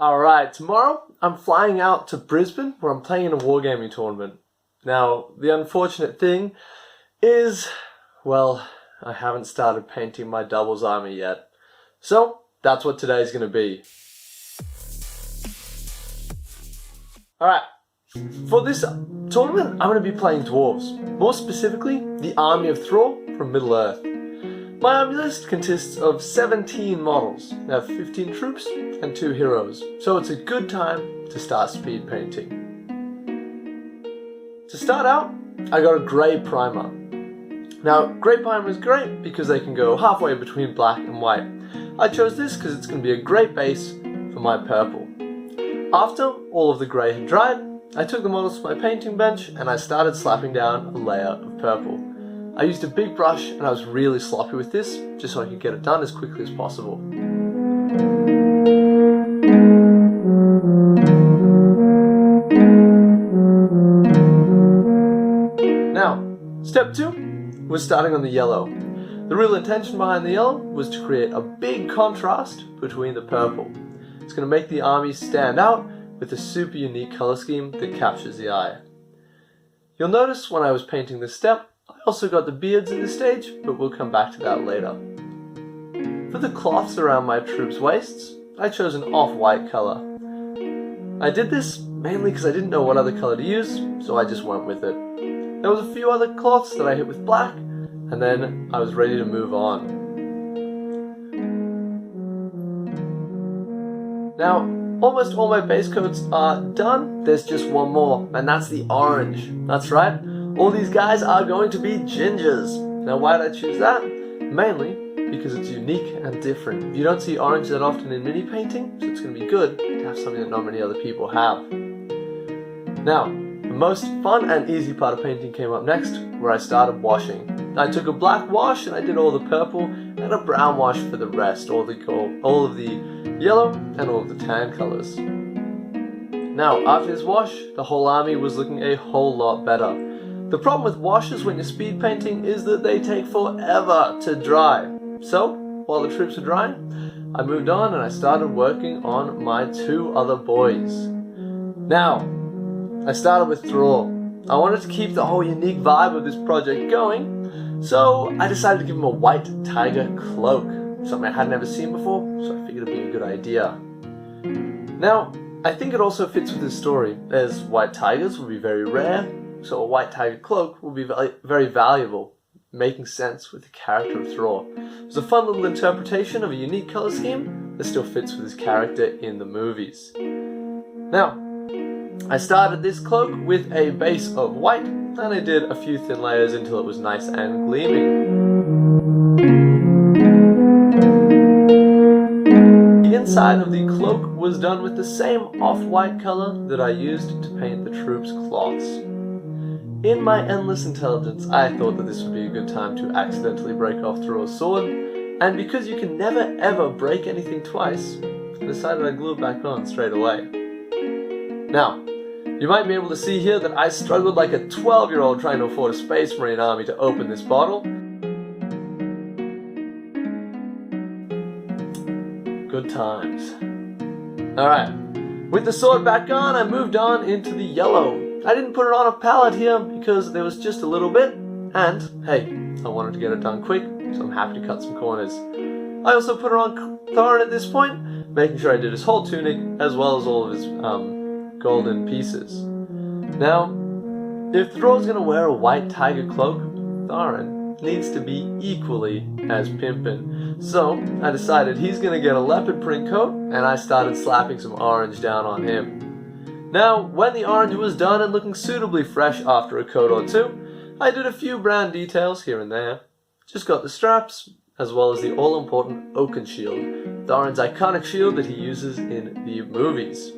Alright, tomorrow I'm flying out to Brisbane where I'm playing in a wargaming tournament. Now, the unfortunate thing is, well, I haven't started painting my doubles army yet. So, that's what today's going to be. Alright, for this tournament I'm going to be playing Dwarves. More specifically, the army of Thrall from Middle-earth. My army list consists of 17 models. I have 15 troops and 2 heroes, so it's a good time to start speed painting. To start out, I got a grey primer. Now, grey primer is great because they can go halfway between black and white. I chose this because it's going to be a great base for my purple. After all of the grey had dried, I took the models to my painting bench and I started slapping down a layer of purple. I used a big brush and I was really sloppy with this, just so I could get it done as quickly as possible. Now, step 2 was starting on the yellow. The real intention behind the yellow was to create a big contrast between the purple. It's going to make the army stand out with a super unique color scheme that captures the eye. You'll notice when I was painting this step, I also got the beards at this stage, but we'll come back to that later. For the cloths around my troops' waists, I chose an off-white colour. I did this mainly because I didn't know what other colour to use, so I just went with it. There was a few other cloths that I hit with black, and then I was ready to move on. Now, almost all my base coats are done, there's just one more, and that's the orange. That's right. All these guys are going to be gingers. Now why did I choose that? Mainly because it's unique and different. You don't see orange that often in mini painting, so it's going to be good to have something that not many other people have. Now, the most fun and easy part of painting came up next, where I started washing. I took a black wash and I did all the purple and a brown wash for the rest, all of the yellow and all of the tan colours. Now, after this wash, the whole army was looking a whole lot better. The problem with washes when you're speed painting is that they take forever to dry. So, while the troops were drying, I moved on and I started working on my 2 other boys. Now, I started with Thrall. I wanted to keep the whole unique vibe of this project going, so I decided to give him a white tiger cloak, something I had never seen before, so I figured it'd be a good idea. Now, I think it also fits with his story, as white tigers would be very rare, so a white tiger cloak will be very valuable, making sense with the character of Thrall. It's a fun little interpretation of a unique color scheme that still fits with his character in the movies. Now, I started this cloak with a base of white, and I did a few thin layers until it was nice and gleaming. The inside of the cloak was done with the same off-white color that I used to paint the troops' cloths. In my endless intelligence, I thought that this would be a good time to accidentally break off Thrall's sword, and because you can never ever break anything twice, I decided I'd glue it back on straight away. Now, you might be able to see here that I struggled like a 12-year-old trying to afford a Space Marine army to open this bottle. Good times. Alright, with the sword back on, I moved on into the yellow. I didn't put it on a palette here because there was just a little bit, and hey, I wanted to get it done quick, so I'm happy to cut some corners. I also put it on Thorin at this point, making sure I did his whole tunic as well as all of his golden pieces. Now, if Thrall's going to wear a white tiger cloak, Thorin needs to be equally as pimpin'. So I decided he's going to get a leopard print coat, and I started slapping some orange down on him. Now, when the orange was done and looking suitably fresh after a coat or 2, I did a few brown details here and there. Just got the straps, as well as the all-important oaken shield, Thorin's iconic shield that he uses in the movies.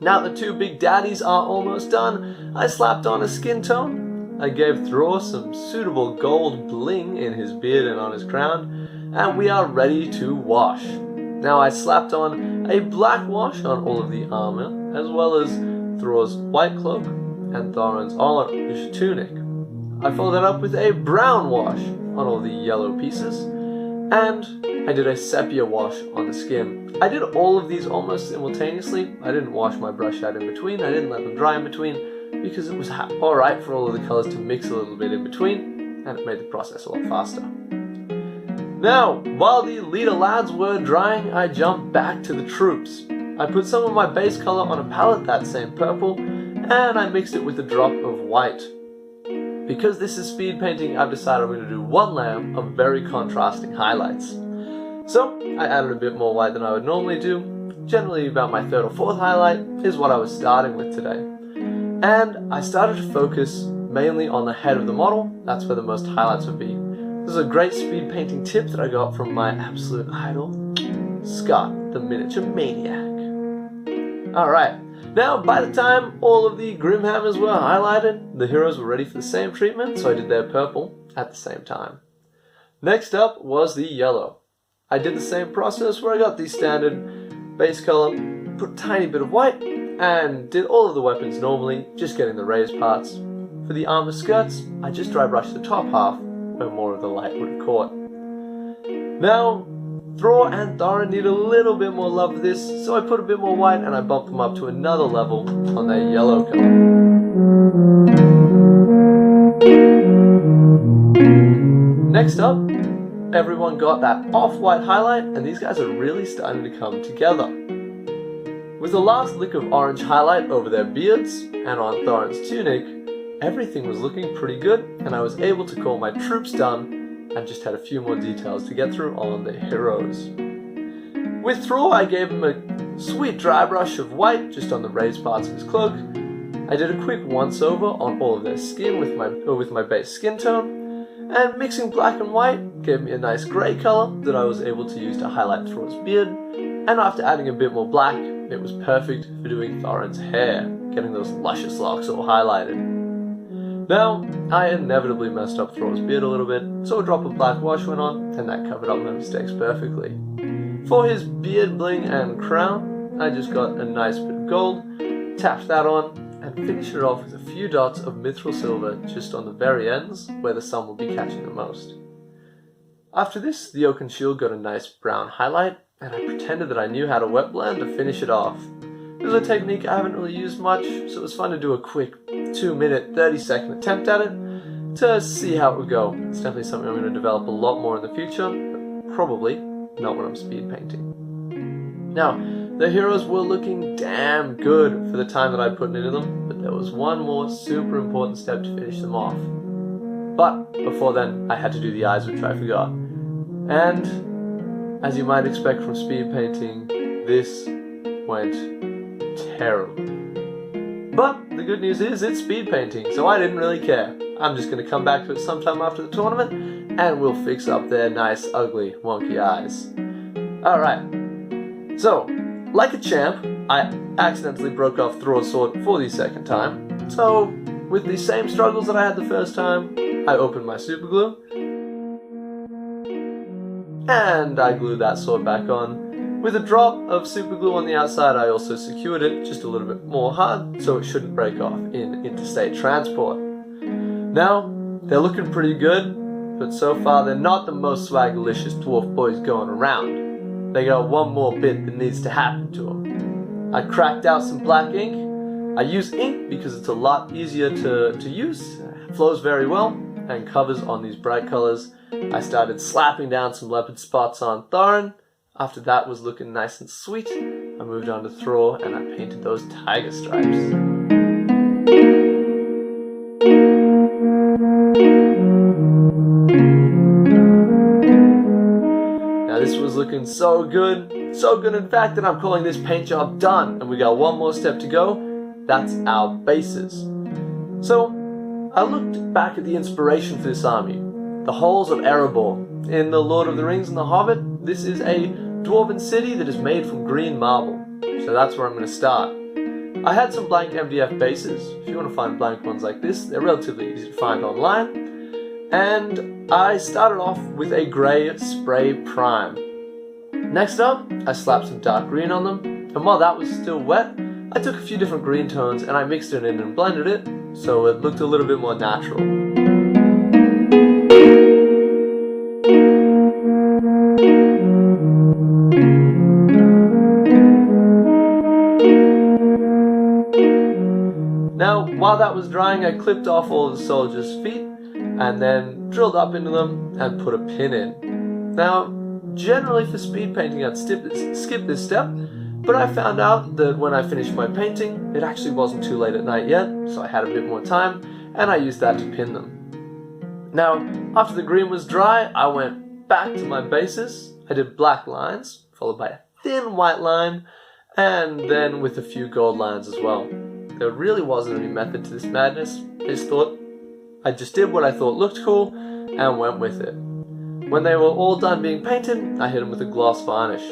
Now the 2 big daddies are almost done, I slapped on a skin tone, I gave Thrall some suitable gold bling in his beard and on his crown, and we are ready to wash. Now I slapped on a black wash on all of the armor, as well as Thrall's white cloak and Thorin's orange tunic. I followed that up with a brown wash on all the yellow pieces, and I did a sepia wash on the skin. I did all of these almost simultaneously. I didn't wash my brush out in between, I didn't let them dry in between, because it was alright for all of the colours to mix a little bit in between, and it made the process a lot faster. Now, while the leader lads were drying, I jumped back to the troops. I put some of my base colour on a palette, that same purple, and I mixed it with a drop of white. Because this is speed painting, I've decided I'm going to do one layer of very contrasting highlights. So, I added a bit more white than I would normally do. Generally about my third or fourth highlight is what I was starting with today. And I started to focus mainly on the head of the model. That's where the most highlights would be. This is a great speed painting tip that I got from my absolute idol, Scott, the Miniature Maniac. Alright, now by the time all of the Grimhammers were highlighted, the heroes were ready for the same treatment, so I did their purple at the same time. Next up was the yellow. I did the same process where I got the standard base color, put a tiny bit of white, and did all of the weapons normally, just getting the raised parts. For the armor skirts, I just dry brushed the top half, where more of the light would have caught. Now, Thror and Thorin need a little bit more love for this, so I put a bit more white and I bumped them up to another level on their yellow color. Next up, everyone got that off-white highlight, and these guys are really starting to come together. With the last lick of orange highlight over their beards and on Thorin's tunic, everything was looking pretty good, and I was able to call my troops done and just had a few more details to get through on the heroes. With Thror, I gave him a sweet dry brush of white just on the raised parts of his cloak. I did a quick once-over on all of their skin with my base skin tone, and mixing black and white gave me a nice grey colour that I was able to use to highlight Thror's beard, and after adding a bit more black, it was perfect for doing Thorin's hair, getting those luscious locks all highlighted. Now, I inevitably messed up Thror's beard a little bit, so a drop of black wash went on, and that covered up my mistakes perfectly. For his beard bling and crown, I just got a nice bit of gold, tapped that on, and finished it off with a few dots of mithril silver just on the very ends, where the sun will be catching the most. After this, the oaken shield got a nice brown highlight, and I pretended that I knew how to wet blend to finish it off. This is a technique I haven't really used much, so it was fun to do a quick 2-minute, 30-second attempt at it to see how it would go. It's definitely something I'm going to develop a lot more in the future, but probably not when I'm speed painting. Now, the heroes were looking damn good for the time that I put into them, but there was one more super important step to finish them off. But before then, I had to do the eyes, which I forgot. And as you might expect from speed painting, this went terrible. But the good news is it's speed painting, so I didn't really care. I'm just going to come back to it sometime after the tournament, and we'll fix up their nice, ugly, wonky eyes. Alright, so, like a champ, I accidentally broke off Thror's sword for the second time. So, with the same struggles that I had the first time, I opened my super glue, and I glued that sword back on. With a drop of super glue on the outside, I also secured it just a little bit more hard so it shouldn't break off in interstate transport. Now, they're looking pretty good, but so far they're not the most swagalicious dwarf boys going around. They got one more bit that needs to happen to them. I cracked out some black ink. I use ink because it's a lot easier to use, flows very well, and covers on these bright colors. I started slapping down some leopard spots on Thorin. After that was looking nice and sweet, I moved on to Thror and I painted those tiger stripes. Now this was looking so good in fact that I'm calling this paint job done, and we got one more step to go. That's our bases. So I looked back at the inspiration for this army, the halls of Erebor. In The Lord of the Rings and The Hobbit, this is a dwarven city that is made from green marble, so that's where I'm going to start. I had some blank MDF bases. If you want to find blank ones like this, they're relatively easy to find online. And I started off with a grey spray prime. Next up, I slapped some dark green on them, and while that was still wet, I took a few different green tones and I mixed it in and blended it so it looked a little bit more natural. While that was drying, I clipped off all the soldiers' feet and then drilled up into them and put a pin in. Now, generally for speed painting I'd skip this step, but I found out that when I finished my painting, it actually wasn't too late at night yet, so I had a bit more time, and I used that to pin them. Now, after the green was dry, I went back to my bases. I did black lines, followed by a thin white line, and then with a few gold lines as well. There really wasn't any method to this madness. I just did what I thought looked cool, and went with it. When they were all done being painted, I hit them with a gloss varnish.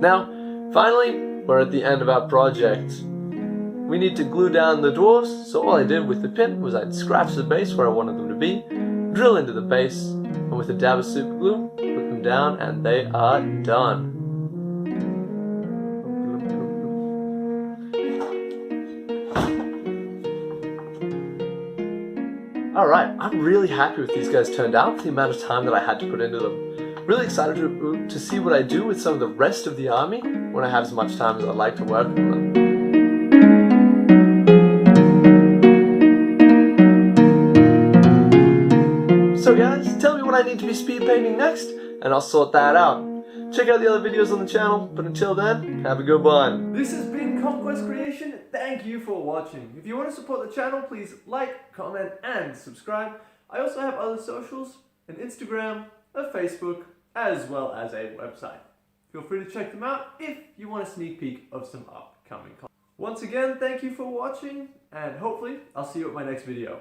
Now, finally, we're at the end of our project. We need to glue down the dwarfs, so all I did with the pin was I'd scratch the base where I wanted them to be, drill into the base, and with a dab of super glue, put them down, and they are done. Alright, I'm really happy with these guys turned out for the amount of time that I had to put into them. Really excited to see what I do with some of the rest of the army when I have as much time as I'd like to work on them. So guys, tell me what I need to be speed painting next, and I'll sort that out. Check out the other videos on the channel, but until then, have a good one. This has been Conquest Creation. Thank you for watching. If you want to support the channel, please like, comment, and subscribe. I also have other socials, an Instagram, a Facebook, as well as a website. Feel free to check them out if you want a sneak peek of some upcoming content. Once again, thank you for watching, and hopefully I'll see you at my next video.